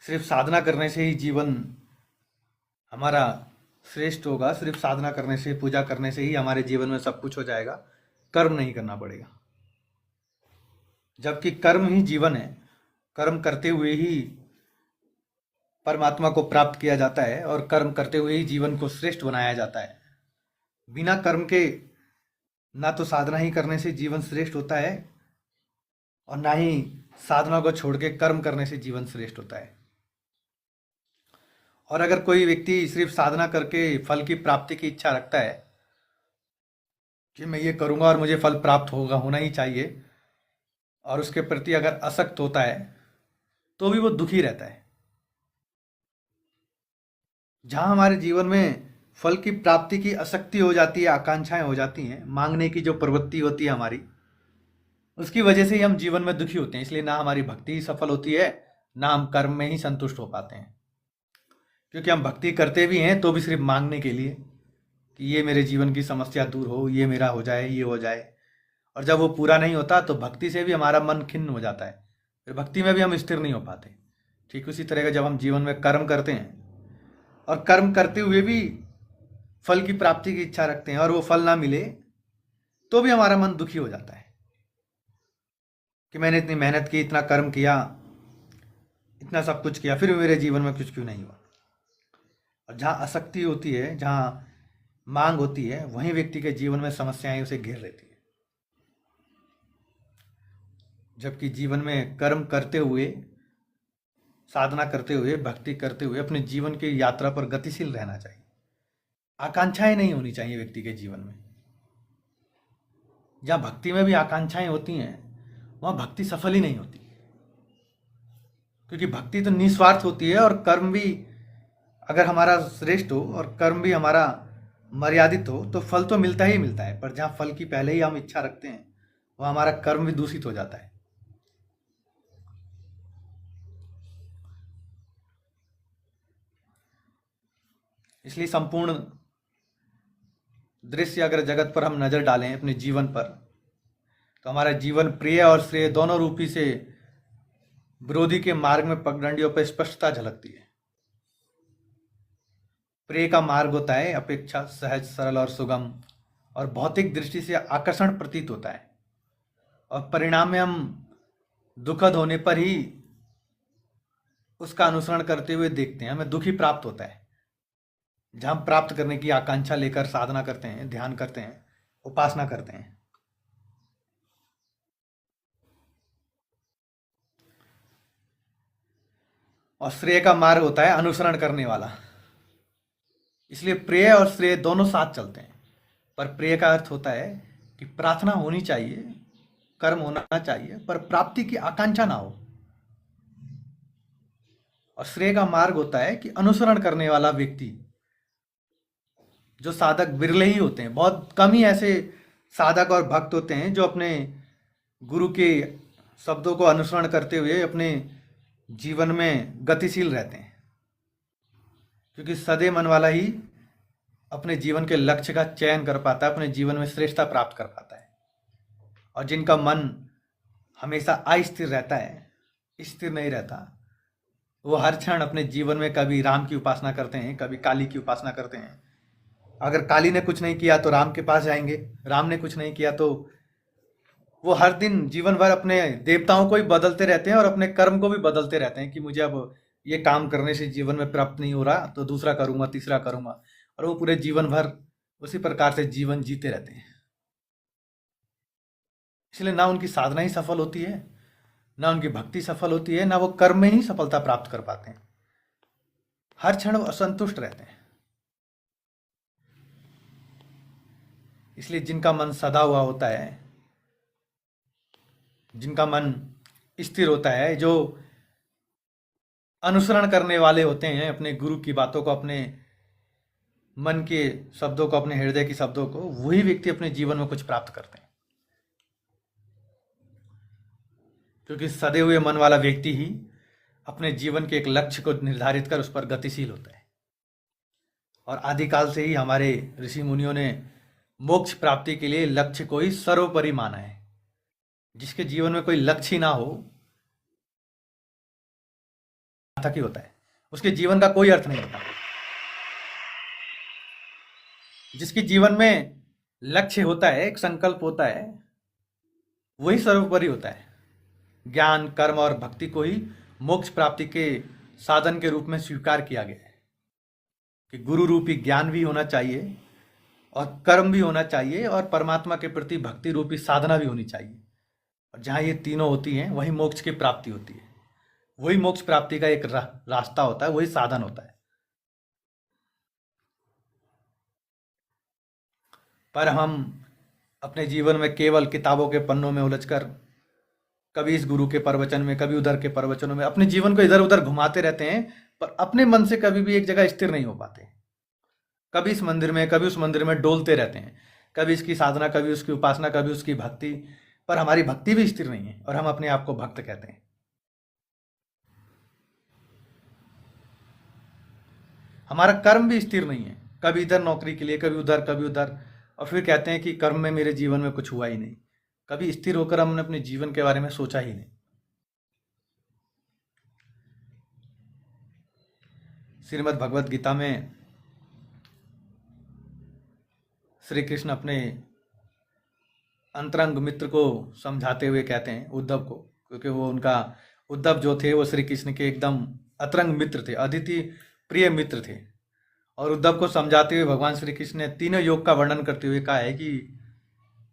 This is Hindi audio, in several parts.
सिर्फ साधना करने से ही जीवन हमारा श्रेष्ठ होगा, सिर्फ साधना करने से, पूजा करने से ही हमारे जीवन में सब कुछ हो जाएगा, कर्म नहीं करना पड़ेगा। जबकि कर्म ही जीवन है। कर्म करते हुए ही परमात्मा को प्राप्त किया जाता है और कर्म करते हुए ही जीवन को श्रेष्ठ बनाया जाता है। बिना कर्म के ना तो साधना ही करने से जीवन श्रेष्ठ होता है और ना ही साधना को छोड़ के कर्म करने से जीवन श्रेष्ठ होता है। और अगर कोई व्यक्ति सिर्फ साधना करके फल की प्राप्ति की इच्छा रखता है कि मैं ये करूंगा और मुझे फल प्राप्त होगा, होना ही चाहिए, और उसके प्रति अगर असक्त होता है तो भी वो दुखी रहता है। जहां हमारे जीवन में फल की प्राप्ति की आसक्ति हो जाती है, आकांक्षाएं हो जाती हैं, मांगने की जो प्रवृत्ति होती है हमारी, उसकी वजह से ही हम जीवन में दुखी होते हैं। इसलिए ना हमारी भक्ति ही सफल होती है, ना हम कर्म में ही संतुष्ट हो पाते हैं। क्योंकि हम भक्ति करते भी हैं तो भी सिर्फ मांगने के लिए कि ये मेरे जीवन की समस्या दूर हो, ये मेरा हो जाए, ये हो जाए। और जब वो पूरा नहीं होता तो भक्ति से भी हमारा मन खिन्न हो जाता है, फिर भक्ति में भी हम स्थिर नहीं हो पाते। ठीक उसी तरह का जब हम जीवन में कर्म करते हैं और कर्म करते हुए भी फल की प्राप्ति की इच्छा रखते हैं और वो फल ना मिले तो भी हमारा मन दुखी हो जाता है कि मैंने इतनी मेहनत की, इतना कर्म किया, इतना सब कुछ किया, फिर भी मेरे जीवन में कुछ क्यों नहीं हुआ। और जहाँ आसक्ति होती है, जहाँ मांग होती है, वहीं व्यक्ति के जीवन में समस्याएं उसे घेर लेती है। जबकि जीवन में कर्म करते हुए, साधना करते हुए, भक्ति करते हुए अपने जीवन की यात्रा पर गतिशील रहना चाहिए। आकांक्षाएं नहीं होनी चाहिए व्यक्ति के जीवन में। जहाँ भक्ति में भी आकांक्षाएं होती हैं वहाँ भक्ति सफल ही नहीं होती, क्योंकि भक्ति तो निस्वार्थ होती है और कर्म भी अगर हमारा श्रेष्ठ हो और कर्म भी हमारा मर्यादित हो तो फल तो मिलता ही मिलता है। पर जहाँ फल की पहले ही हम इच्छा रखते हैं वहाँ हमारा कर्म भी दूषित हो जाता है। इसलिए संपूर्ण दृश्य अगर जगत पर हम नजर डालें अपने जीवन पर, तो हमारा जीवन प्रिय और श्रेय दोनों रूपी से विरोधी के मार्ग में पगडंडियों पर स्पष्टता झलकती है। प्रिय का मार्ग होता है अपेक्षा सहज, सरल और सुगम, और भौतिक दृष्टि से आकर्षण प्रतीत होता है, और परिणाम में हम दुखद होने पर ही उसका अनुसरण करते हुए देखते हैं, हमें दुख ही प्राप्त होता है। जहां हम प्राप्त करने की आकांक्षा लेकर साधना करते हैं, ध्यान करते हैं, उपासना करते हैं। और श्रेय का मार्ग होता है अनुसरण करने वाला। इसलिए प्रेय और श्रेय दोनों साथ चलते हैं। पर प्रेय का अर्थ होता है कि प्रार्थना होनी चाहिए, कर्म होना चाहिए, पर प्राप्ति की आकांक्षा ना हो। और श्रेय का मार्ग होता है कि अनुसरण करने वाला व्यक्ति, जो साधक बिरले ही होते हैं, बहुत कम ही ऐसे साधक और भक्त होते हैं जो अपने गुरु के शब्दों को अनुसरण करते हुए अपने जीवन में गतिशील रहते हैं। क्योंकि सदे मन वाला ही अपने जीवन के लक्ष्य का चयन कर पाता है, अपने जीवन में श्रेष्ठता प्राप्त कर पाता है। और जिनका मन हमेशा अस्थिर रहता है, स्थिर नहीं रहता, वो हर क्षण अपने जीवन में कभी राम की उपासना करते हैं, कभी काली की उपासना करते हैं। अगर काली ने कुछ नहीं किया तो राम के पास जाएंगे, राम ने कुछ नहीं किया तो वो हर दिन जीवन भर अपने देवताओं को ही बदलते रहते हैं और अपने कर्म को भी बदलते रहते हैं कि मुझे अब ये काम करने से जीवन में प्राप्त नहीं हो रहा तो दूसरा करूंगा, तीसरा करूंगा, और वो पूरे जीवन भर उसी प्रकार से जीवन जीते रहते हैं। इसलिए ना उनकी साधना ही सफल होती है, ना उनकी भक्ति सफल होती है, ना वो कर्म में ही सफलता प्राप्त कर पाते हैं। हर क्षण वो असंतुष्ट रहते हैं। इसलिए जिनका मन सदा हुआ होता है, जिनका मन स्थिर होता है, जो अनुसरण करने वाले होते हैं अपने गुरु की बातों को, अपने मन के शब्दों को, अपने हृदय के शब्दों को, वही व्यक्ति अपने जीवन में कुछ प्राप्त करते हैं। क्योंकि सदे हुए मन वाला व्यक्ति ही अपने जीवन के एक लक्ष्य को निर्धारित कर उस पर गतिशील होता है। और आदिकाल से ही हमारे ऋषि मुनियों ने मोक्ष प्राप्ति के लिए लक्ष्य को ही सर्वोपरि माना है। जिसके जीवन में कोई लक्ष्य ना हो, सार्थक ही होता है, उसके जीवन का कोई अर्थ नहीं होता। जिसके जीवन में लक्ष्य होता है, एक संकल्प होता है, वही सर्वोपरि होता है। ज्ञान, कर्म और भक्ति को ही मोक्ष प्राप्ति के साधन के रूप में स्वीकार किया गया है कि गुरु रूपी ज्ञान भी होना चाहिए और कर्म भी होना चाहिए और परमात्मा के प्रति भक्ति रूपी साधना भी होनी चाहिए। और जहाँ ये तीनों होती हैं वही मोक्ष की प्राप्ति होती है, वही मोक्ष प्राप्ति का एक रास्ता होता है, वही साधन होता है। पर हम अपने जीवन में केवल किताबों के पन्नों में उलझकर कभी इस गुरु के प्रवचन में, कभी उधर के प्रवचनों में अपने जीवन को इधर उधर घुमाते रहते हैं, पर अपने मन से कभी भी एक जगह स्थिर नहीं हो पाते। कभी इस मंदिर में, कभी उस मंदिर में डोलते रहते हैं, कभी इसकी साधना, कभी उसकी उपासना, कभी उसकी भक्ति, पर हमारी भक्ति भी स्थिर नहीं है और हम अपने आप को भक्त कहते हैं। हमारा कर्म भी स्थिर नहीं है, कभी इधर नौकरी के लिए, कभी उधर, कभी उधर, और फिर कहते हैं कि कर्म में मेरे जीवन में कुछ हुआ ही नहीं। कभी स्थिर होकर हमने अपने जीवन के बारे में सोचा ही नहीं। श्रीमद् भगवत गीता में श्री कृष्ण अपने अंतरंग मित्र को समझाते हुए कहते हैं, उद्धव को, क्योंकि वो उनका उद्धव जो थे वो श्री कृष्ण के एकदम अंतरंग मित्र थे, अदिति प्रिय मित्र थे। और उद्धव को समझाते हुए भगवान श्री कृष्ण ने तीनों योग का वर्णन करते हुए कहा है कि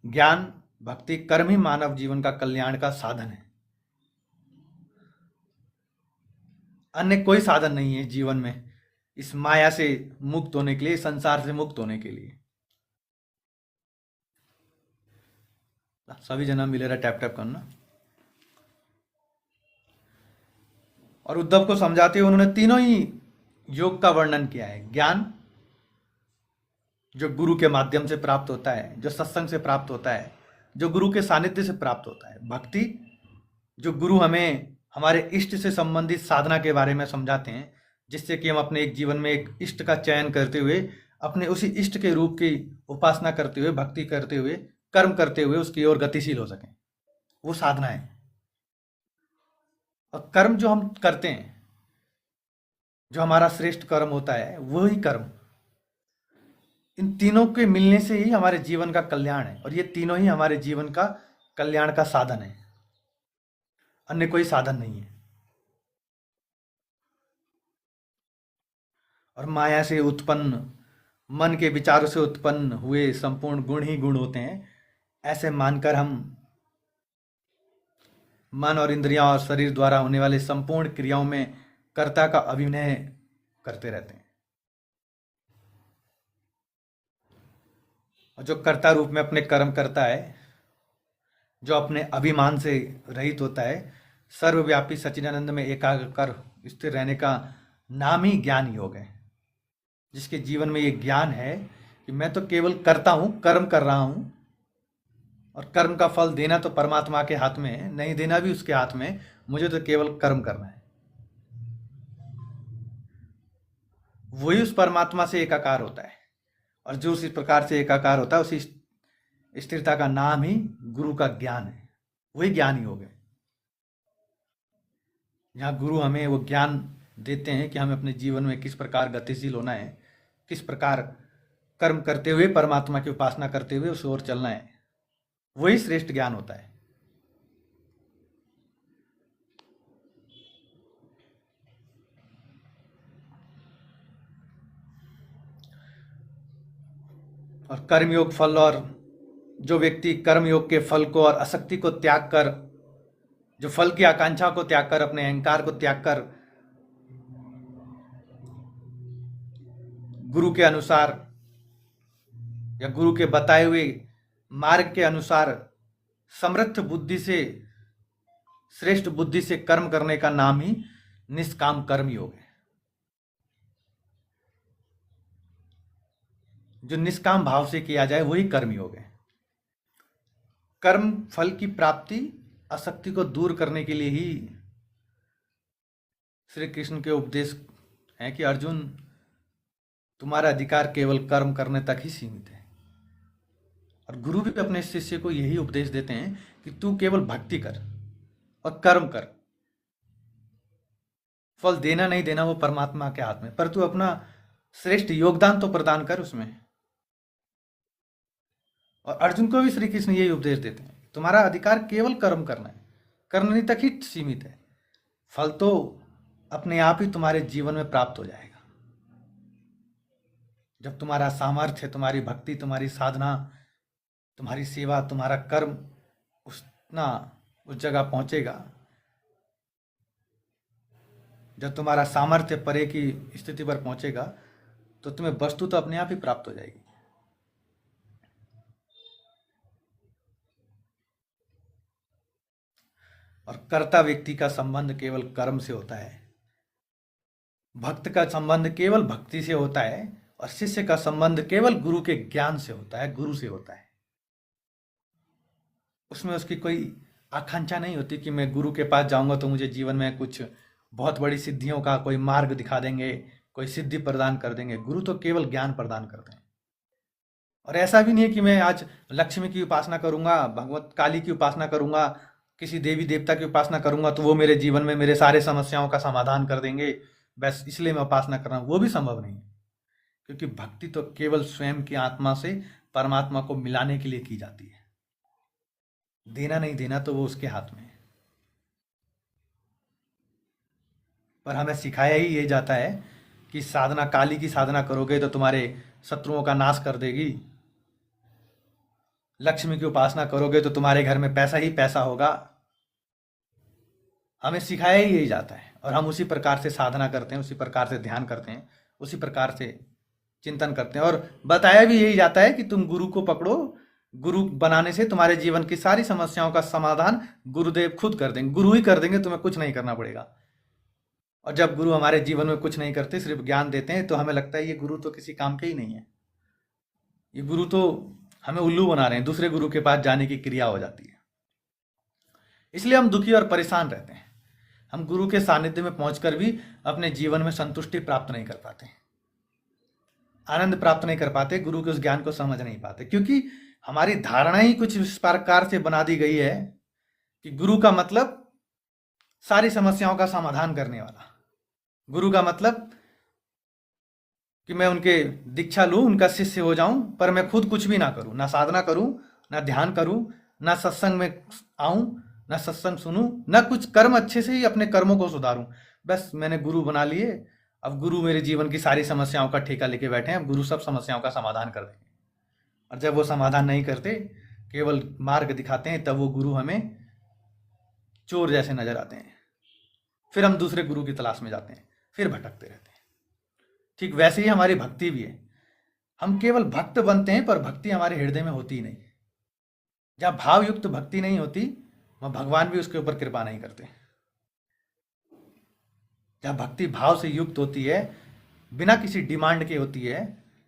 ज्ञान, भक्ति, कर्म ही मानव जीवन का कल्याण का साधन है। अन्य कोई साधन नहीं है जीवन में इस माया से मुक्त होने के लिए, संसार से मुक्त होने के लिए। सभी जना मिले रहा, टैप टैप करना। और उद्धव को समझाते हुए उन्होंने तीनों ही योग का वर्णन किया है। ज्ञान जो गुरु के माध्यम से प्राप्त होता है, जो सत्संग से प्राप्त होता है, जो गुरु के सानिध्य से प्राप्त होता है। भक्ति जो गुरु हमें हमारे इष्ट से संबंधित साधना के बारे में समझाते हैं, जिससे कि हम अपने एक जीवन में एक इष्ट का चयन करते हुए अपने उसी इष्ट के रूप की उपासना करते हुए, भक्ति करते हुए, कर्म करते हुए उसकी ओर गतिशील हो सकें, वो साधना है। और कर्म जो हम करते हैं, जो हमारा श्रेष्ठ कर्म होता है, वही कर्म, इन तीनों के मिलने से ही हमारे जीवन का कल्याण है। और ये तीनों ही हमारे जीवन का कल्याण का साधन है, अन्य कोई साधन नहीं है। और माया से उत्पन्न, मन के विचारों से उत्पन्न हुए संपूर्ण गुण ही गुण होते हैं, ऐसे मानकर हम मन और इंद्रियां और शरीर द्वारा होने वाले संपूर्ण क्रियाओं में कर्ता का अभिनय करते रहते हैं। और जो कर्ता रूप में अपने कर्म करता है, जो अपने अभिमान से रहित होता है, सर्वव्यापी सच्चिदानंद में एकाग्र कर स्थिर रहने का नाम ही ज्ञान योग है। जिसके जीवन में ये ज्ञान है कि मैं तो केवल करता हूं, कर्म कर रहा हूं, और कर्म का फल देना तो परमात्मा के हाथ में है, नहीं देना भी उसके हाथ में, मुझे तो केवल कर्म करना है। वही उस परमात्मा से एकाकार होता है। और जो उसी प्रकार से एकाकार होता है, उसी स्थिरता का नाम ही गुरु का ज्ञान है, वही ज्ञान योग है। जहाँ गुरु हमें वो ज्ञान देते हैं कि हमें अपने जीवन में किस प्रकार गतिशील होना है, किस प्रकार कर्म करते हुए, परमात्मा की उपासना करते हुए उस ओर चलना है, वही श्रेष्ठ ज्ञान होता है। और कर्मयोग फल, और जो व्यक्ति कर्मयोग के फल को और आसक्ति को त्याग कर, जो फल की आकांक्षा को त्याग कर, अपने अहंकार को त्याग कर गुरु के अनुसार या गुरु के बताए हुए मार्ग के अनुसार समृद्ध बुद्धि से, श्रेष्ठ बुद्धि से कर्म करने का नाम ही निष्काम कर्म योग है। जो निष्काम भाव से किया जाए वही कर्म योग है। कर्म फल की प्राप्ति, आसक्ति को दूर करने के लिए ही श्री कृष्ण के उपदेश है कि अर्जुन, तुम्हारा अधिकार केवल कर्म करने तक ही सीमित है। और गुरु भी अपने शिष्य को यही उपदेश देते हैं कि तू केवल भक्ति कर और कर्म कर। फल देना नहीं देना वो परमात्मा के हाथ में, पर तू अपना श्रेष्ठ योगदान तो प्रदान कर उसमें। और अर्जुन को भी श्री कृष्ण यही उपदेश देते हैं, तुम्हारा अधिकार केवल कर्म करना है, करने तक ही सीमित है, फल तो अपने आप ही तुम्हारे जीवन में प्राप्त हो जाएगा। जब तुम्हारा सामर्थ्य, तुम्हारी भक्ति, तुम्हारी साधना, तुम्हारी सेवा, तुम्हारा कर्म उतना उस जगह पहुंचेगा, जब तुम्हारा सामर्थ्य परे की स्थिति पर पहुंचेगा, तो तुम्हें वस्तु तो अपने आप ही प्राप्त हो जाएगी। और कर्ता व्यक्ति का संबंध केवल कर्म से होता है, भक्त का संबंध केवल भक्ति से होता है, और शिष्य का संबंध केवल गुरु के ज्ञान से होता है, गुरु से होता है। उसमें उसकी कोई आकांक्षा नहीं होती कि मैं गुरु के पास जाऊंगा तो मुझे जीवन में कुछ बहुत बड़ी सिद्धियों का कोई मार्ग दिखा देंगे, कोई सिद्धि प्रदान कर देंगे। गुरु तो केवल ज्ञान प्रदान करते हैं। और ऐसा भी नहीं है कि मैं आज लक्ष्मी की उपासना करूंगा, भगवत काली की उपासना करूंगा, किसी देवी देवता की उपासना करूंगा तो वो मेरे जीवन में मेरे सारे समस्याओं का समाधान कर देंगे, बस इसलिए मैं उपासना कर रहा हूँ। वो भी संभव नहीं है, क्योंकि भक्ति तो केवल स्वयं की आत्मा से परमात्मा को मिलाने के लिए की जाती है। देना नहीं देना तो वो उसके हाथ में है। पर हमें सिखाया ही ये जाता है कि साधना, काली की साधना करोगे तो तुम्हारे शत्रुओं का नाश कर देगी, लक्ष्मी की उपासना करोगे तो तुम्हारे घर में पैसा ही पैसा होगा। हमें सिखाया ही यही जाता है, और हम उसी प्रकार से साधना करते हैं, उसी प्रकार से ध्यान करते हैं, उसी प्रकार से चिंतन करते हैं। और बताया भी यही जाता है कि तुम गुरु को पकड़ो, गुरु बनाने से तुम्हारे जीवन की सारी समस्याओं का समाधान गुरुदेव खुद कर देंगे, गुरु ही कर देंगे, तुम्हें कुछ नहीं करना पड़ेगा। और जब गुरु हमारे जीवन में कुछ नहीं करते, सिर्फ ज्ञान देते हैं, तो हमें लगता है ये गुरु तो किसी काम के ही नहीं है, ये गुरु तो हमें उल्लू बना रहे हैं, दूसरे गुरु के पास जाने की क्रिया हो जाती है। इसलिए हम दुखी और परेशान रहते हैं। हम गुरु के सानिध्य में पहुंचकर भी अपने जीवन में संतुष्टि प्राप्त नहीं कर पाते, आनंद प्राप्त नहीं कर पाते, गुरु के उस ज्ञान को समझ नहीं पाते, क्योंकि हमारी धारणा ही कुछ इस प्रकार से बना दी गई है कि गुरु का मतलब सारी समस्याओं का समाधान करने वाला, गुरु का मतलब कि मैं उनके दीक्षा लूं, उनका शिष्य हो जाऊं, पर मैं खुद कुछ भी ना करूं, ना साधना करूं, ना ध्यान करूं, ना सत्संग में आऊं, ना सत्संग सुनूं, ना कुछ कर्म अच्छे से ही अपने कर्मों को सुधारूं। बस मैंने गुरु बना लिए, अब गुरु मेरे जीवन की सारी समस्याओं का ठेका लेके बैठे हैं, अब गुरु सब समस्याओं का समाधान कर देंगे। और जब वो समाधान नहीं करते, केवल मार्ग दिखाते हैं, तब वो गुरु हमें चोर जैसे नजर आते हैं। फिर हम दूसरे गुरु की तलाश में जाते हैं, फिर भटकते रहते हैं। ठीक वैसे ही हमारी भक्ति भी है, हम केवल भक्त बनते हैं, पर भक्ति हमारे हृदय में होती ही नहीं। जहाँ भाव युक्त भक्ति नहीं होती, वह भगवान भी उसके ऊपर कृपा नहीं करते। जहाँ भक्ति भाव से युक्त होती है, बिना किसी डिमांड के होती है,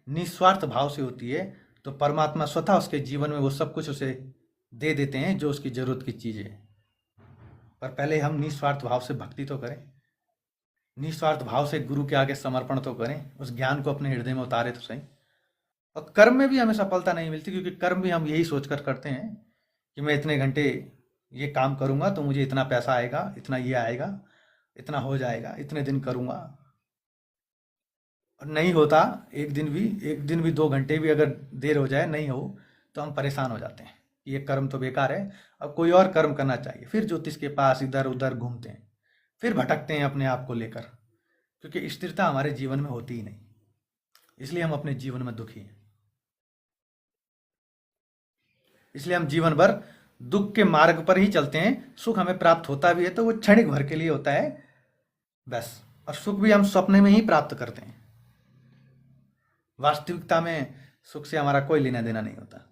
निस्वार्थ भाव से होती है, तो परमात्मा स्वतः उसके जीवन में वो सब कुछ उसे दे देते हैं जो उसकी जरूरत की चीजें है। पर पहले हम निस्वार्थ भाव से भक्ति तो करें, निस्वार्थ भाव से गुरु के आगे समर्पण तो करें, उस ज्ञान को अपने हृदय में उतारे तो सही। और कर्म में भी हमें सफलता नहीं मिलती, क्योंकि कर्म भी हम यही सोचकर करते हैं कि मैं इतने घंटे ये काम करूंगा तो मुझे इतना पैसा आएगा, इतना ये आएगा, इतना हो जाएगा, इतने दिन करूंगा, और नहीं होता। एक दिन भी 2 घंटे भी अगर देर हो जाए, नहीं हो, तो हम परेशान हो जाते हैं, ये कर्म तो बेकार है, अब कोई और कर्म करना चाहिए। फिर ज्योतिष के पास इधर उधर घूमते हैं, फिर भटकते हैं अपने आप को लेकर, क्योंकि स्थिरता हमारे जीवन में होती ही नहीं, इसलिए हम अपने जीवन में दुखी हैं। इसलिए हम जीवन भर दुख के मार्ग पर ही चलते हैं। सुख हमें प्राप्त होता भी है तो वो क्षणिक भर के लिए होता है बस, और सुख भी हम सपने में ही प्राप्त करते हैं। वास्तविकता में सुख से हमारा कोई लेना देना नहीं होता।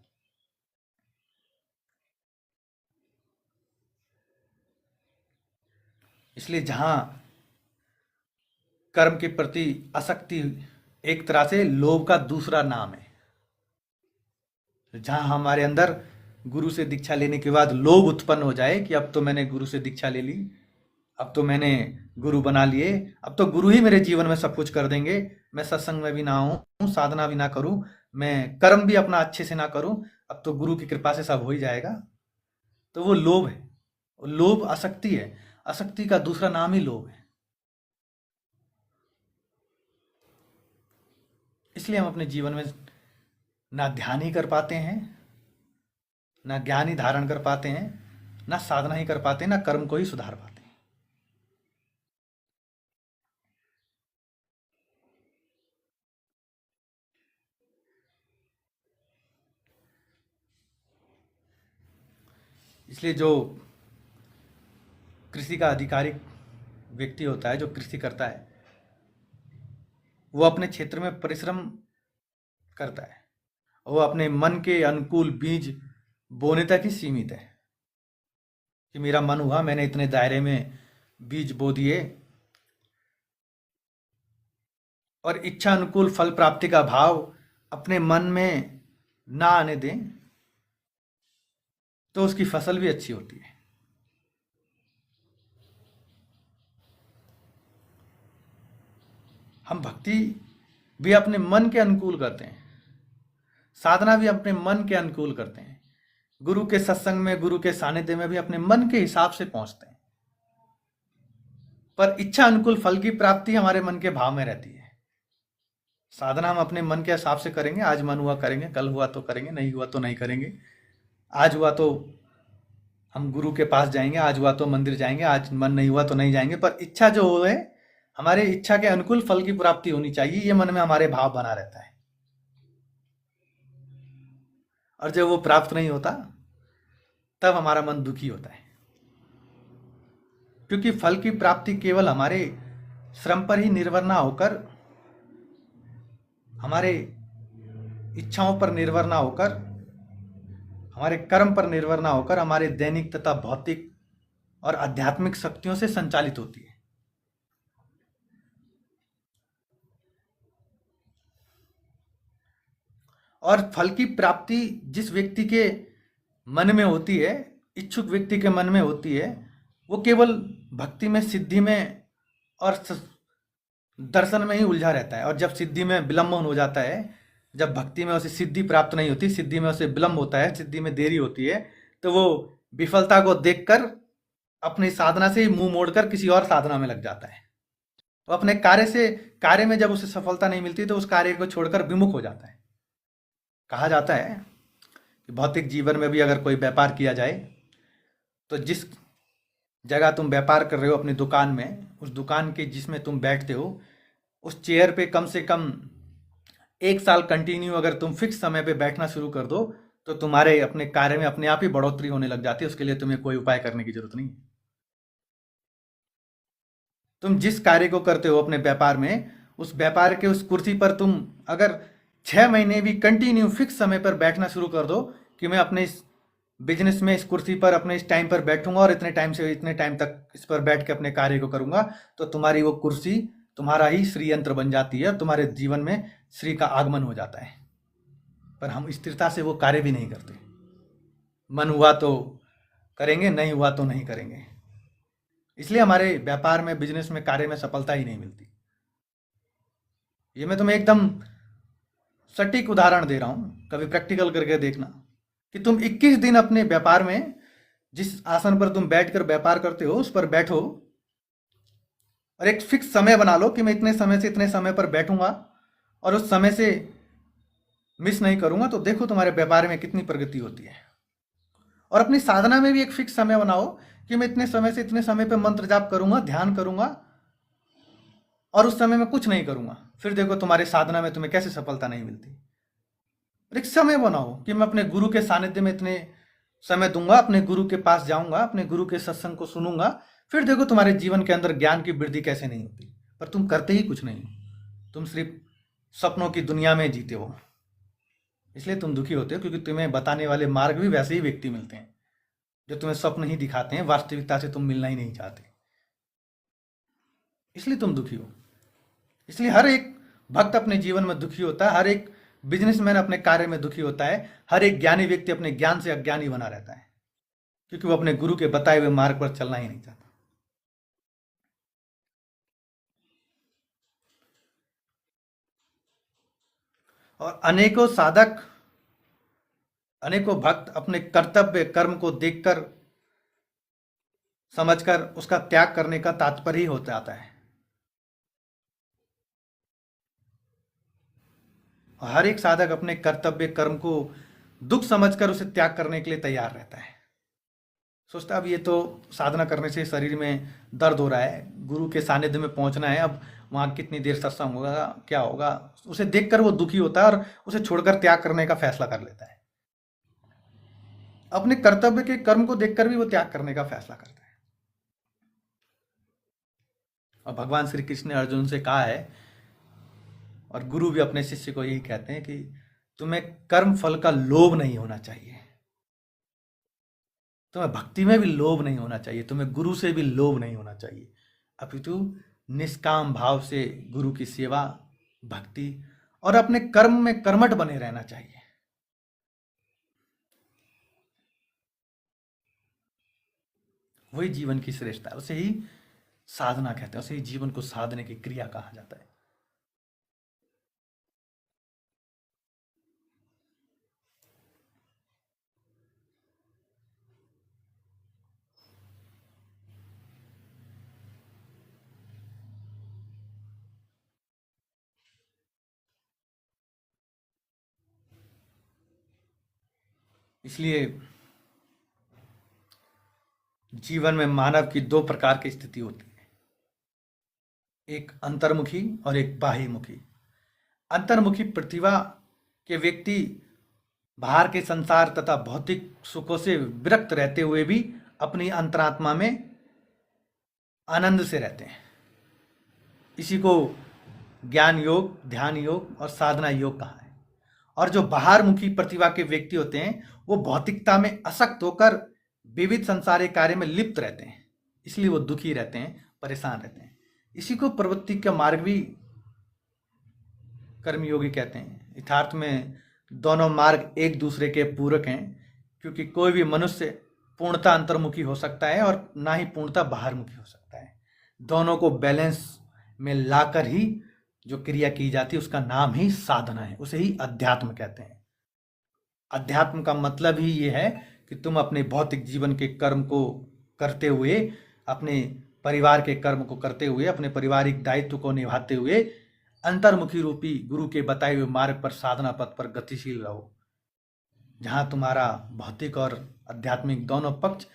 इसलिए जहां कर्म के प्रति आसक्ति एक तरह से लोभ का दूसरा नाम है, जहां हमारे अंदर गुरु से दीक्षा लेने के बाद लोभ उत्पन्न हो जाए कि अब तो मैंने गुरु से दीक्षा ले ली, अब तो मैंने गुरु बना लिए, अब तो गुरु ही मेरे जीवन में सब कुछ कर देंगे, मैं सत्संग में भी ना आऊं, साधना भी ना करूं, मैं कर्म भी अपना अच्छे से ना करूं, अब तो गुरु की कृपा से सब हो ही जाएगा। तो वो लोभ है, वो लोभ आसक्ति है, आसक्ति का दूसरा नाम ही लोभ है। इसलिए हम अपने जीवन में ना ध्यान ही कर पाते हैं, ना ज्ञान ही धारण कर पाते हैं, ना साधना ही कर पाते हैं, ना कर्म को ही सुधार पाते हैं। इसलिए जो कृषि का आधिकारिक व्यक्ति होता है, जो कृषि करता है, वो अपने क्षेत्र में परिश्रम करता है। वो अपने मन के अनुकूल बीज बोने तक ही सीमित है कि मेरा मन हुआ, मैंने इतने दायरे में बीज बो दिए, और इच्छा अनुकूल फल प्राप्ति का भाव अपने मन में ना आने दें, तो उसकी फसल भी अच्छी होती है। हम भक्ति भी अपने मन के अनुकूल करते हैं, साधना भी अपने मन के अनुकूल करते हैं, गुरु के सत्संग में, गुरु के सानिध्य में भी अपने मन के हिसाब से पहुंचते हैं। पर इच्छा अनुकूल फल की प्राप्ति हमारे मन के भाव में रहती है। साधना हम अपने मन के हिसाब से करेंगे, आज मन हुआ करेंगे, कल हुआ तो करेंगे, नहीं हुआ तो नहीं करेंगे। आज हुआ तो हम गुरु के पास जाएंगे, आज हुआ तो मंदिर जाएंगे, आज मन नहीं हुआ तो नहीं जाएंगे। पर इच्छा जो हो है, हमारे इच्छा के अनुकूल फल की प्राप्ति होनी चाहिए, ये मन में हमारे भाव बना रहता है। और जब वो प्राप्त नहीं होता, तब हमारा मन दुखी होता है, क्योंकि फल की प्राप्ति केवल हमारे श्रम पर ही निर्भर ना होकर, हमारे इच्छाओं पर निर्भर ना होकर, हमारे कर्म पर निर्भर ना होकर, हमारे दैनिक तथा भौतिक और आध्यात्मिक शक्तियों से संचालित होती है। और फल की प्राप्ति जिस व्यक्ति के मन में होती है, इच्छुक व्यक्ति के मन में होती है, वो केवल भक्ति में, सिद्धि में और दर्शन में ही उलझा रहता है। और जब सिद्धि में विलंब हो जाता है, जब भक्ति में उसे सिद्धि प्राप्त नहीं होती, सिद्धि में उसे विलंब होता है, सिद्धि में देरी होती है, तो वो विफलता को देखकर अपनी साधना से ही मुंह मोड़कर किसी और साधना में लग जाता है। वो अपने कार्य में जब उसे सफलता नहीं मिलती, तो उस कार्य को छोड़कर विमुख हो जाता है। कहा जाता है कि भौतिक जीवन में भी अगर कोई व्यापार किया जाए, तो जिस जगह तुम व्यापार कर रहे हो अपनी दुकान में, उस दुकान के जिसमें तुम बैठते हो, उस चेयर पे कम से कम 1 साल कंटिन्यू अगर तुम फिक्स समय पे बैठना शुरू कर दो, तो तुम्हारे अपने कार्य में अपने आप ही बढ़ोतरी होने लग जाती है। उसके लिए तुम्हें कोई उपाय करने की जरूरत नहीं। तुम जिस कार्य को करते हो अपने व्यापार में, उस व्यापार के उस कुर्सी पर तुम अगर 6 महीने भी कंटिन्यू फिक्स समय पर बैठना शुरू कर दो कि मैं अपने इस बिजनेस में, इस कुर्सी पर अपने इस टाइम पर बैठूंगा और इतने टाइम से इतने टाइम तक इस पर बैठ के अपने कार्य को करूंगा, तो तुम्हारी वो कुर्सी तुम्हारा ही श्री यंत्र बन जाती है और तुम्हारे जीवन में श्री का आगमन हो जाता है। पर हम स्थिरता से वो कार्य भी नहीं करते। मन हुआ तो करेंगे, नहीं हुआ तो नहीं करेंगे। इसलिए हमारे व्यापार में, बिजनेस में, कार्य में सफलता ही नहीं मिलती। ये मैं तुम्हें एकदम सटीक उदाहरण दे रहा हूं, कभी प्रैक्टिकल करके देखना कि तुम 21 दिन अपने व्यापार में, जिस आसन पर तुम बैठकर व्यापार करते हो, उस पर बैठो और एक फिक्स समय बना लो कि मैं इतने समय से इतने समय पर बैठूंगा और उस समय से मिस नहीं करूंगा। तो देखो तुम्हारे व्यापार में कितनी प्रगति होती है। और अपनी साधना में भी एक फिक्स समय बनाओ कि मैं इतने समय से इतने समय पर मंत्र जाप करूंगा, ध्यान करूंगा, और उस समय में कुछ नहीं करूंगा। फिर देखो तुम्हारे साधना में तुम्हें कैसे सफलता नहीं मिलती। और एक समय बनाओ कि मैं अपने गुरु के सानिध्य में इतने समय दूंगा, अपने गुरु के पास जाऊंगा, अपने गुरु के सत्संग को सुनूंगा। फिर देखो तुम्हारे जीवन के अंदर ज्ञान की वृद्धि कैसे नहीं होती। पर तुम करते ही कुछ नहीं, तुम सिर्फ सपनों की दुनिया में जीते हो। इसलिए तुम दुखी होते हो, क्योंकि तुम्हें बताने वाले मार्ग भी वैसे ही व्यक्ति मिलते हैं जो तुम्हें स्वप्न ही दिखाते हैं, वास्तविकता से तुम मिलना ही नहीं चाहते। इसलिए तुम दुखी हो। इसलिए हर एक भक्त अपने जीवन में दुखी होता है, हर एक बिजनेसमैन अपने कार्य में दुखी होता है, हर एक ज्ञानी व्यक्ति अपने ज्ञान से अज्ञानी बना रहता है, क्योंकि वो अपने गुरु के बताए हुए मार्ग पर चलना ही नहीं चाहता। और अनेकों साधक, अनेकों भक्त अपने कर्तव्य कर्म को देखकर, समझकर उसका त्याग करने का तात्पर्य ही हो जाता है। और हर एक साधक अपने कर्तव्य कर्म को दुख समझकर उसे त्याग करने के लिए तैयार रहता है। सोचता अब ये तो साधना करने से शरीर में दर्द हो रहा है, गुरु के सानिध्य में पहुंचना है, अब वहां कितनी देर सत्संग होगा, क्या होगा, उसे देखकर वो दुखी होता है और उसे छोड़कर त्याग करने का फैसला कर लेता है। अपने कर्तव्य के कर्म को देखकर भी वो त्याग करने का फैसला करता है। और भगवान श्री कृष्ण ने अर्जुन से कहा है, और गुरु भी अपने शिष्य को यही कहते हैं कि तुम्हें कर्म फल का लोभ नहीं होना चाहिए, तुम्हें भक्ति में भी लोभ नहीं होना चाहिए, तुम्हें गुरु से भी लोभ नहीं होना चाहिए, अपितु निष्काम भाव से गुरु की सेवा, भक्ति और अपने कर्म में कर्मठ बने रहना चाहिए। वही जीवन की श्रेष्ठता है, उसे ही साधना कहते हैं, उसे ही जीवन को साधने की क्रिया कहा जाता है। इसलिए जीवन में मानव की दो प्रकार की स्थिति होती है, एक अंतर्मुखी और एक बाह्यमुखी। अंतर्मुखी प्रतिभा के व्यक्ति बाहर के संसार तथा भौतिक सुखों से विरक्त रहते हुए भी अपनी अंतरात्मा में आनंद से रहते हैं। इसी को ज्ञान योग, ध्यान योग और साधना योग कहा है। और जो बाहरमुखी प्रतिभा के व्यक्ति होते हैं वो भौतिकता में आसक्त होकर विविध संसारिक कार्य में लिप्त रहते हैं, इसलिए वो दुखी रहते हैं, परेशान रहते हैं। इसी को प्रवृत्ति का मार्ग भी कर्मयोगी कहते हैं। यथार्थ में दोनों मार्ग एक दूसरे के पूरक हैं, क्योंकि कोई भी मनुष्य पूर्णता अंतर्मुखी हो सकता है और ना ही पूर्णता बाहरमुखी हो सकता है। दोनों को बैलेंस में लाकर ही जो क्रिया की जाती है उसका नाम ही साधना है, उसे ही अध्यात्म कहते हैं। अध्यात्म का मतलब ही ये है कि तुम अपने भौतिक जीवन के कर्म को करते हुए, अपने परिवार के कर्म को करते हुए, अपने पारिवारिक दायित्व को निभाते हुए अंतर्मुखी रूपी गुरु के बताए हुए मार्ग पर, साधना पथ पर गतिशील रहो, जहां तुम्हारा भौतिक और आध्यात्मिक दोनों पक्ष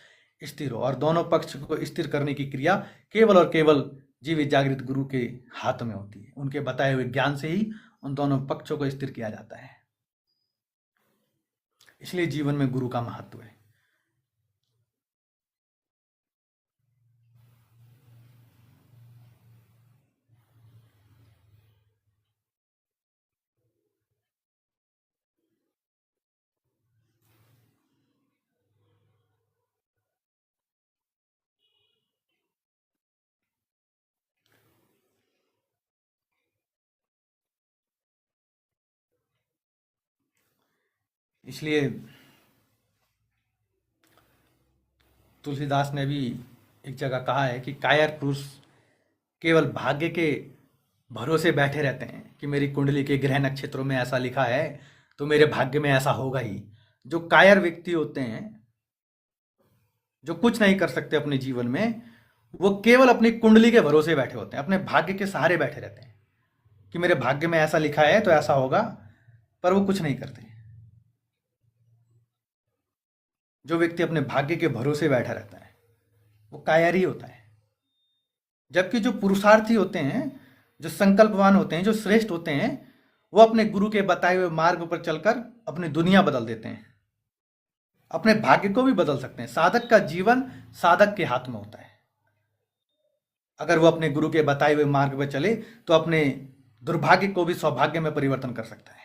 स्थिर हो। और दोनों पक्ष को स्थिर करने की क्रिया केवल और केवल जीवित जागृत गुरु के हाथ में होती है। उनके बताए हुए ज्ञान से ही उन दोनों पक्षों को स्थिर किया जाता है। इसलिए जीवन में गुरु का महत्व है। इसलिए तुलसीदास ने भी एक जगह कहा है कि कायर पुरुष केवल भाग्य के भरोसे बैठे रहते हैं कि मेरी कुंडली के ग्रह नक्षत्रों में ऐसा लिखा है तो मेरे भाग्य में ऐसा होगा ही। जो कायर व्यक्ति होते हैं, जो कुछ नहीं कर सकते अपने जीवन में, वो केवल अपनी कुंडली के भरोसे बैठे होते हैं, अपने भाग्य के सहारे बैठे रहते हैं कि मेरे भाग्य में ऐसा लिखा है तो ऐसा होगा, पर वो कुछ नहीं करते। जो व्यक्ति अपने भाग्य के भरोसे बैठा रहता है वो कायर ही होता है। जबकि जो पुरुषार्थी होते हैं, जो संकल्पवान होते हैं, जो श्रेष्ठ होते हैं, वो अपने गुरु के बताए हुए मार्ग पर चलकर अपनी दुनिया बदल देते हैं, अपने भाग्य को भी बदल सकते हैं। साधक का जीवन साधक के हाथ में होता है। अगर वो अपने गुरु के बताए हुए मार्ग पर चले तो अपने दुर्भाग्य को भी सौभाग्य में परिवर्तन कर सकता है।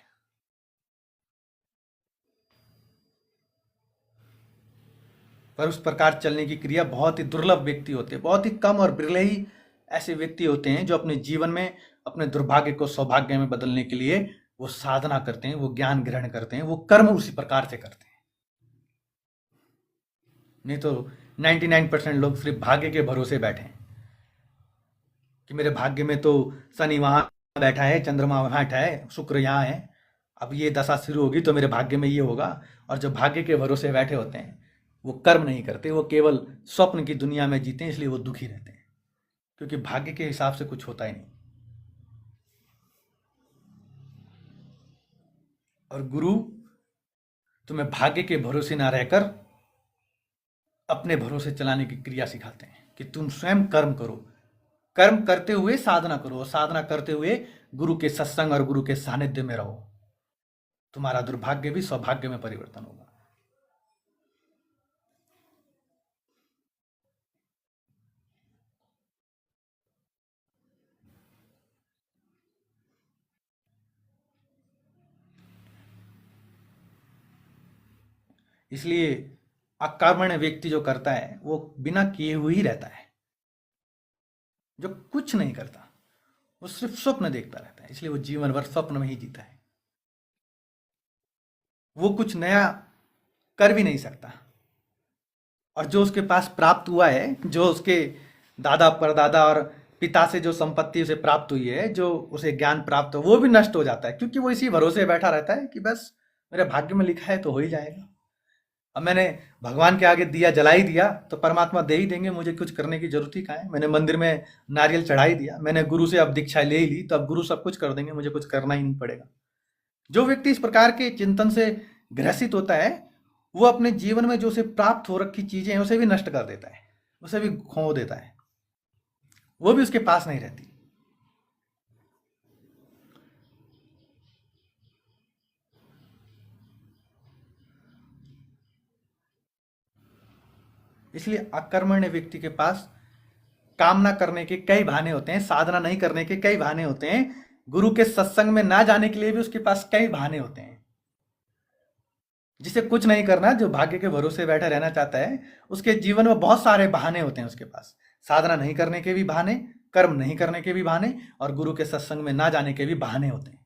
पर उस प्रकार चलने की क्रिया बहुत ही दुर्लभ व्यक्ति होते हैं, बहुत ही कम और बिरले ही ऐसे व्यक्ति होते हैं जो अपने जीवन में अपने दुर्भाग्य को सौभाग्य में बदलने के लिए वो साधना करते हैं, वो ज्ञान ग्रहण करते हैं, वो कर्म उसी प्रकार से करते हैं। नहीं तो 99% लोग सिर्फ भाग्य के भरोसे बैठे हैं कि मेरे भाग्य में तो शनि वहां बैठा है, चंद्रमा वहां बैठा है, शुक्र यहाँ है, अब ये दशा शुरू होगी तो मेरे भाग्य में ये होगा। और जो भाग्य के भरोसे बैठे होते हैं वो कर्म नहीं करते, वो केवल स्वप्न की दुनिया में जीते हैं, इसलिए वो दुखी रहते हैं, क्योंकि भाग्य के हिसाब से कुछ होता ही नहीं। और गुरु तुम्हें भाग्य के भरोसे ना रहकर अपने भरोसे चलाने की क्रिया सिखाते हैं कि तुम स्वयं कर्म करो, कर्म करते हुए साधना करो, और साधना करते हुए गुरु के सत्संग और गुरु के सानिध्य में रहो। तुम्हारा दुर्भाग्य भी सौभाग्य में परिवर्तन होगा। इसलिए अकर्मण्य व्यक्ति जो करता है वो बिना किए हुए ही रहता है, जो कुछ नहीं करता, वो सिर्फ स्वप्न देखता रहता है, इसलिए वो जीवन भर स्वप्न में ही जीता है। वो कुछ नया कर भी नहीं सकता, और जो उसके पास प्राप्त हुआ है, जो उसके दादा परदादा और पिता से जो संपत्ति उसे प्राप्त हुई है, जो उसे ज्ञान प्राप्त हो, वो भी नष्ट हो जाता है, क्योंकि वो इसी भरोसे बैठा रहता है कि बस मेरे भाग्य में लिखा है तो हो ही जाएगा। अब मैंने भगवान के आगे दिया जला ही दिया तो परमात्मा दे ही देंगे, मुझे कुछ करने की जरूरत ही कहाँ है। मैंने मंदिर में नारियल चढ़ा ही दिया, मैंने गुरु से अब दीक्षा ले ही ली, तो अब गुरु सब कुछ कर देंगे, मुझे कुछ करना ही नहीं पड़ेगा। जो व्यक्ति इस प्रकार के चिंतन से ग्रसित होता है, वो अपने जीवन में जो उसे प्राप्त हो रखी चीजें हैं उसे भी नष्ट कर देता है, उसे भी खो देता है, वो भी उसके पास नहीं रहती। इसलिए अकर्मण्य व्यक्ति के पास कामना करने के कई बहाने होते हैं, साधना नहीं करने के कई बहाने होते हैं, गुरु के सत्संग में ना जाने के लिए भी उसके पास कई बहाने होते हैं। जिसे कुछ नहीं करना, जो भाग्य के भरोसे बैठा रहना चाहता है, उसके जीवन में बहुत सारे बहाने होते हैं उसके पास। साधना नहीं करने के भी बहाने, कर्म नहीं करने के भी बहाने, और गुरु के सत्संग में ना जाने के भी बहाने होते हैं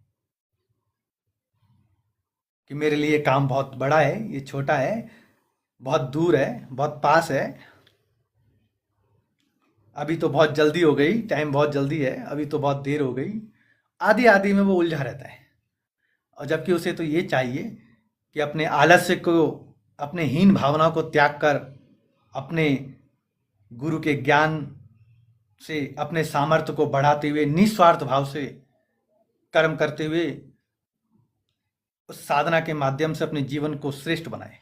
कि मेरे लिए काम बहुत बड़ा है, ये छोटा है, बहुत दूर है, बहुत पास है, अभी तो बहुत जल्दी हो गई, टाइम बहुत जल्दी है, अभी तो बहुत देर हो गई, आदि आदि में वो उलझा रहता है। और जबकि उसे तो ये चाहिए कि अपने आलस्य को, अपने हीन भावनाओं को त्याग कर, अपने गुरु के ज्ञान से अपने सामर्थ्य को बढ़ाते हुए निस्वार्थ भाव से कर्म करते हुए उस साधना के माध्यम से अपने जीवन को श्रेष्ठ बनाए,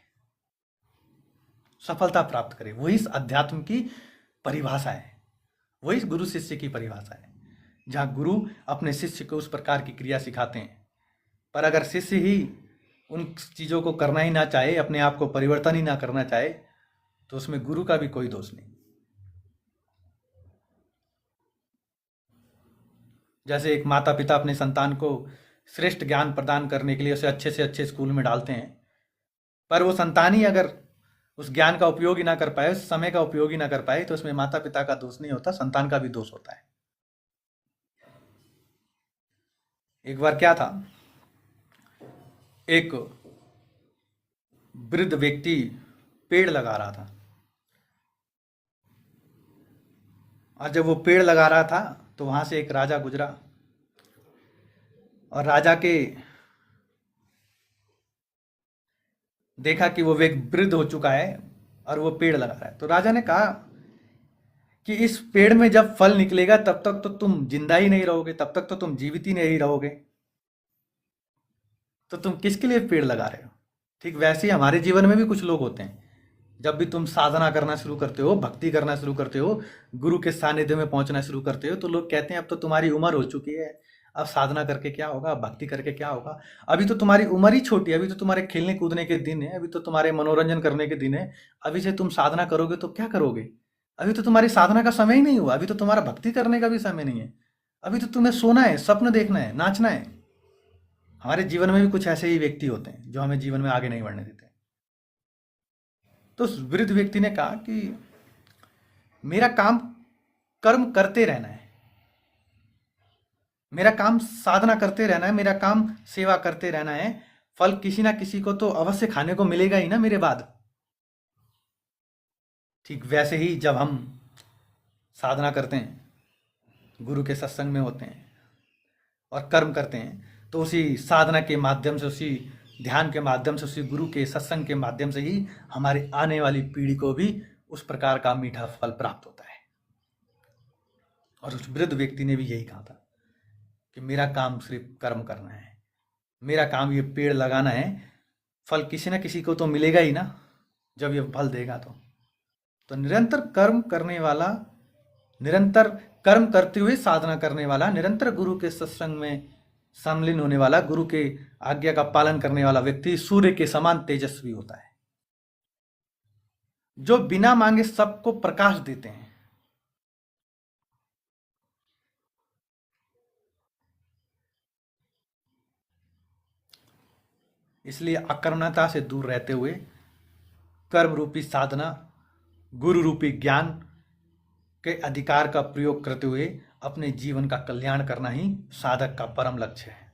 सफलता प्राप्त करे। वही इस अध्यात्म की परिभाषा है, वही इस गुरु शिष्य की परिभाषा है, जहाँ गुरु अपने शिष्य को उस प्रकार की क्रिया सिखाते हैं। पर अगर शिष्य ही उन चीज़ों को करना ही ना चाहे, अपने आप को परिवर्तन ही ना करना चाहे, तो उसमें गुरु का भी कोई दोष नहीं। जैसे एक माता पिता अपने संतान को श्रेष्ठ ज्ञान प्रदान करने के लिए उसे अच्छे से अच्छे स्कूल में डालते हैं, पर वो संतान ही अगर उस ज्ञान का उपयोग ही ना कर पाए, उस समय का उपयोग ही ना कर पाए, तो उसमें माता पिता का दोष नहीं होता, संतान का भी दोष होता है। एक बार क्या था, एक वृद्ध व्यक्ति पेड़ लगा रहा था, और जब वो पेड़ लगा रहा था तो वहां से एक राजा गुजरा, और राजा के देखा कि वो व्यक्ति वृद्ध हो चुका है और वो पेड़ लगा रहा है, तो राजा ने कहा कि इस पेड़ में जब फल निकलेगा तब तक तो तुम जिंदा ही नहीं रहोगे, तब तक तो तुम जीवित ही नहीं रहोगे, तो तुम किसके लिए पेड़ लगा रहे हो। ठीक वैसे ही हमारे जीवन में भी कुछ लोग होते हैं, जब भी तुम साधना करना शुरू करते हो, भक्ति करना शुरू करते हो, गुरु के सानिध्य में पहुंचना शुरू करते हो, तो लोग कहते हैं अब तो तुम्हारी उम्र हो चुकी है, अब साधना करके क्या होगा, अब भक्ति करके क्या होगा, अभी तो तुम्हारी उम्र ही छोटी है, अभी तो तुम्हारे खेलने कूदने के दिन है, अभी तो तुम्हारे मनोरंजन करने के दिन है, अभी से तुम साधना करोगे तो क्या करोगे, अभी तो तुम्हारी साधना का समय ही नहीं हुआ, अभी तो तुम्हारा भक्ति करने का भी समय नहीं है, अभी तो तुम्हें सोना है, स्वप्न देखना है, नाचना है। हमारे जीवन में भी कुछ ऐसे ही व्यक्ति होते हैं जो हमें जीवन में आगे नहीं बढ़ने देते। तो उस वृद्ध व्यक्ति ने कहा कि मेरा काम कर्म करते रहना है, मेरा काम साधना करते रहना है, मेरा काम सेवा करते रहना है, फल किसी ना किसी को तो अवश्य खाने को मिलेगा ही ना मेरे बाद। ठीक वैसे ही जब हम साधना करते हैं, गुरु के सत्संग में होते हैं और कर्म करते हैं, तो उसी साधना के माध्यम से, उसी ध्यान के माध्यम से, उसी गुरु के सत्संग के माध्यम से ही हमारे आने वाली पीढ़ी को भी उस प्रकार का मीठा फल प्राप्त होता है। और उस वृद्ध व्यक्ति ने भी यही कहा था कि मेरा काम सिर्फ कर्म करना है, मेरा काम ये पेड़ लगाना है, फल किसी ना किसी को तो मिलेगा ही ना, जब ये फल देगा तो निरंतर कर्म करने वाला, निरंतर कर्म करते हुए साधना करने वाला, निरंतर गुरु के सत्संग में सम्मिलित होने वाला, गुरु के आज्ञा का पालन करने वाला व्यक्ति सूर्य के समान तेजस्वी होता है, जो बिना मांगे सबको प्रकाश देते हैं। इसलिए अकर्मण्यता से दूर रहते हुए कर्म रूपी साधना, गुरु रूपी ज्ञान के अधिकार का प्रयोग करते हुए अपने जीवन का कल्याण करना ही साधक का परम लक्ष्य है।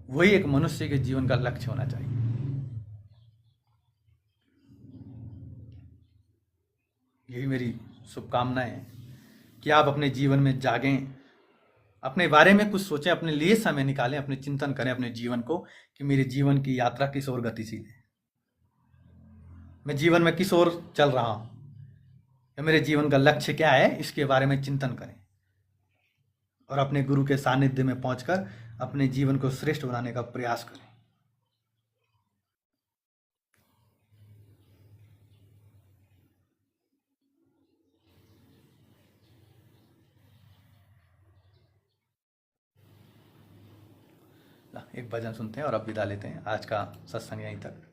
वही एक मनुष्य के जीवन का लक्ष्य होना चाहिए। यही मेरी शुभकामनाएं है कि आप अपने जीवन में जागें, अपने बारे में कुछ सोचें, अपने लिए समय निकालें, अपने चिंतन करें अपने जीवन को कि मेरे जीवन की यात्रा किस ओर गतिशील है, मैं जीवन में किस ओर चल रहा हूं, या मेरे जीवन का लक्ष्य क्या है, इसके बारे में चिंतन करें और अपने गुरु के सानिध्य में पहुंचकर अपने जीवन को श्रेष्ठ बनाने का प्रयास करें। एक भजन सुनते हैं और अब विदा लेते हैं। आज का सत्संग यहीं तक।